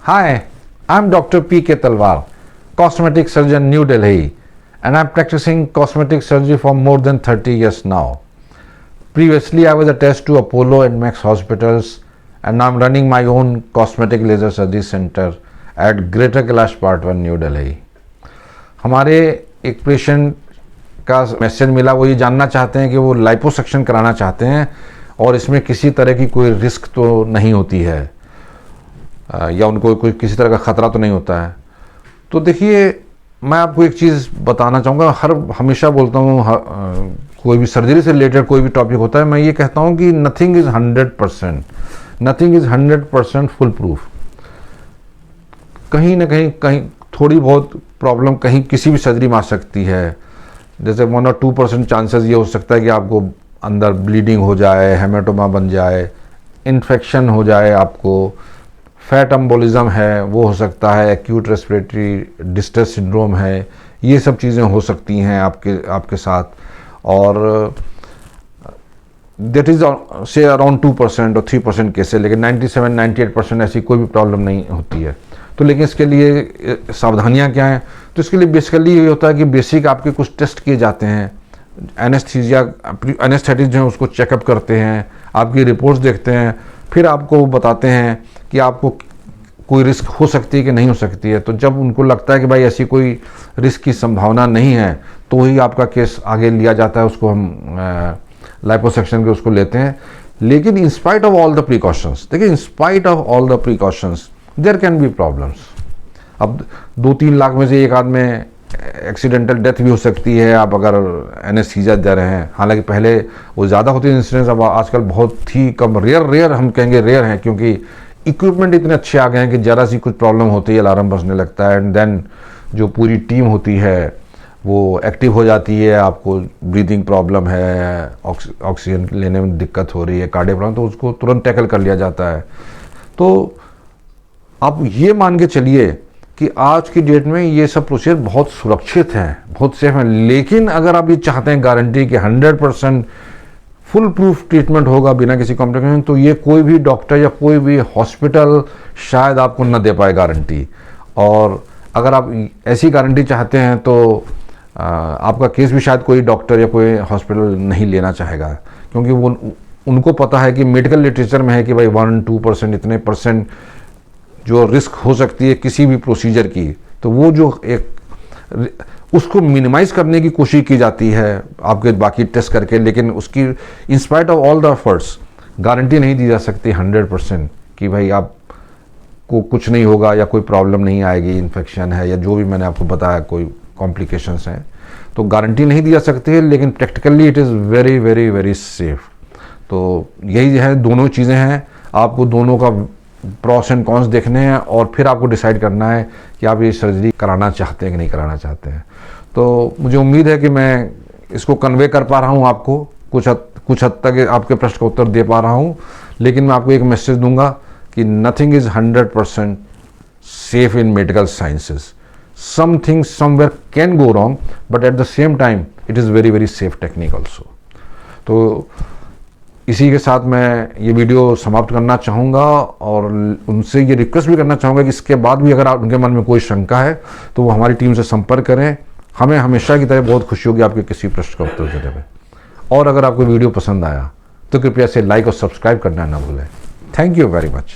Hi, I'm Dr. P.K. Talwar, cosmetic surgeon, New Delhi, and I'm practicing cosmetic surgery for more than 30 years now. Previously, I was attached to Apollo and Max hospitals, and now I'm running my own cosmetic laser surgery center at Greater Kailash Part 1, New Delhi. हमारे एक patient का message मिला, वो ये जानना चाहते हैं कि वो लाइपोसक्शन कराना चाहते हैं और इसमें किसी तरह की कोई रिस्क तो नहीं होती है या उनको कोई किसी तरह का ख़तरा तो नहीं होता है। तो देखिए, मैं आपको एक चीज़ बताना चाहूँगा, हमेशा बोलता हूँ कोई भी सर्जरी से रिलेटेड कोई भी टॉपिक होता है, मैं ये कहता हूँ कि नथिंग इज़ 100% फुल प्रूफ। कहीं ना कहीं थोड़ी बहुत प्रॉब्लम कहीं किसी भी सर्जरी में आ सकती है। जैसे 1 और 2% चांसेस ये हो सकता है कि आपको अंदर ब्लीडिंग हो जाए, हेमेटोमा बन जाए, इन्फेक्शन हो जाए, आपको फैट एम्बोलिज्म है वो हो सकता है, एक्यूट रेस्पिरेटरी डिस्ट्रेस सिंड्रोम है, ये सब चीज़ें हो सकती हैं आपके साथ। और दैट इज़ से अराउंड 2% और 3% केसेस, लेकिन 97-98% ऐसी कोई भी प्रॉब्लम नहीं होती है। तो लेकिन इसके लिए सावधानियां क्या हैं? तो इसके लिए बेसिकली ये होता है कि बेसिक आपके कुछ टेस्ट किए जाते हैं, एनेस्थेटिस्ट जो है उसको चेकअप करते हैं, आपकी रिपोर्ट्स देखते हैं, फिर आपको बताते हैं कि आपको कोई रिस्क हो सकती है कि नहीं हो सकती है। तो जब उनको लगता है कि भाई ऐसी कोई रिस्क की संभावना नहीं है तो ही आपका केस आगे लिया जाता है, उसको हम लाइपोसक्शन के उसको लेते हैं। लेकिन in spite of all the precautions, देखिए in spite of all the precautions there can be problems. अब 2-3 लाख में से एक आदमी एक्सीडेंटल डेथ भी हो सकती है आप अगर एनेस्थीसिया दे रहे हैं। हालांकि पहले वो ज़्यादा होती है इंसिडेंस, अब आजकल बहुत ही कम, रेयर हम कहेंगे रेयर हैं, क्योंकि इक्विपमेंट इतने अच्छे आ गए हैं कि ज़रा सी कुछ प्रॉब्लम होती है अलार्म बजने लगता है, एंड देन जो पूरी टीम होती है वो एक्टिव हो जाती है। आपको ब्रीदिंग प्रॉब्लम है, ऑक्सीजन लेने में दिक्कत हो रही है, कार्डियक प्रॉब्लम, तो उसको तुरंत टैकल कर लिया जाता है। तो आप ये मान के चलिए कि आज की डेट में ये सब प्रोसीजर बहुत सुरक्षित हैं, बहुत सेफ हैं। लेकिन अगर आप ये चाहते हैं गारंटी कि 100% फुल प्रूफ ट्रीटमेंट होगा बिना किसी कॉम्प्लिकेशन, तो ये कोई भी डॉक्टर या कोई भी हॉस्पिटल शायद आपको न दे पाए गारंटी। और अगर आप ऐसी गारंटी चाहते हैं तो आपका केस भी शायद कोई डॉक्टर या कोई हॉस्पिटल नहीं लेना चाहेगा, क्योंकि वो उनको पता है कि मेडिकल लिटरेचर में है कि भाई 1-2% इतने परसेंट जो रिस्क हो सकती है किसी भी प्रोसीजर की, तो वो जो एक उसको मिनिमाइज करने की कोशिश की जाती है आपके बाकी टेस्ट करके। लेकिन उसकी इन spite of all the efforts guarantee नहीं दी जा सकती 100% कि भाई आपको कुछ नहीं होगा या कोई प्रॉब्लम नहीं आएगी, इन्फेक्शन है या जो भी मैंने आपको बताया कोई कॉम्प्लिकेशंस हैं, तो गारंटी नहीं दी जा सकती है। लेकिन practically it is very very very safe. तो यही है, दोनों चीज़ें हैं, आपको दोनों का प्रॉस एंड कॉन्स देखने हैं और फिर आपको डिसाइड करना है कि आप ये सर्जरी कराना चाहते हैं कि नहीं कराना चाहते हैं। तो मुझे उम्मीद है कि मैं इसको कन्वे कर पा रहा हूँ आपको, कुछ हद तक आपके प्रश्न का उत्तर दे पा रहा हूँ। लेकिन मैं आपको एक मैसेज दूंगा कि nothing is 100% safe in medical sciences. Something somewhere can go wrong, but at the same time it is very very safe technique also. तो इसी के साथ मैं ये वीडियो समाप्त करना चाहूँगा और उनसे ये रिक्वेस्ट भी करना चाहूँगा कि इसके बाद भी अगर उनके मन में कोई शंका है तो वो हमारी टीम से संपर्क करें। हमें हमेशा की तरह बहुत खुशी होगी आपके किसी प्रश्न का उत्तर देने में। और अगर आपको वीडियो पसंद आया तो कृपया इसे लाइक और सब्सक्राइब करना ना भूलें। Thank you very much.